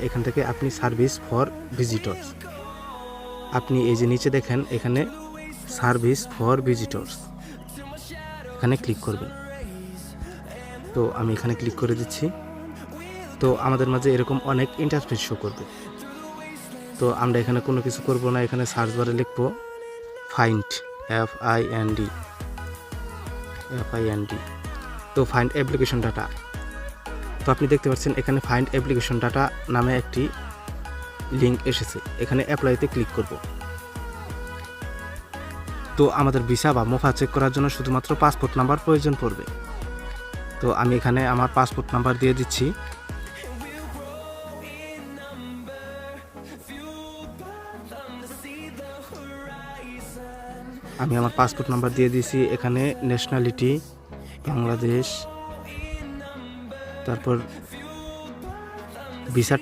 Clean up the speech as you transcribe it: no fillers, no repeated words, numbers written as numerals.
এখান থেকে আপনি সার্ভিস ফর ভিজিটর্স, আপনি এই যে নিচে দেখেন এখানে সার্ভিস ফর ভিজিটর্স, এখানে ক্লিক করবেন। তো আমি এখানে ক্লিক করে দিচ্ছি। তো আমাদের মাঝে এরকম অনেক ইন্টারফেস শো করবে। তো আমরা এখানে কোনো কিছু করব না, এখানে সার্চ বারে লিখব ফাইন্ড, FIND, তো ফাইন্ড অ্যাপ্লিকেশন ডাটা। তো আপনি দেখতে পাচ্ছেন এখানে ফাইন্ড অ্যাপ্লিকেশন ডাটা নামে একটি লিঙ্ক এসেছে, এখানে অ্যাপ্লাইতে ক্লিক করব। তো আমাদের ভিসা বা মোফা চেক করার জন্য শুধুমাত্র পাসপোর্ট নাম্বার প্রয়োজন পড়বে। তো আমি এখানে আমার পাসপোর্ট নাম্বার দিয়ে দিচ্ছি। আমি আমার পাসপোর্ট নাম্বার দিয়ে দিয়েছি। এখানে ন্যাশনালিটি বাংলাদেশ, তারপর ভিসা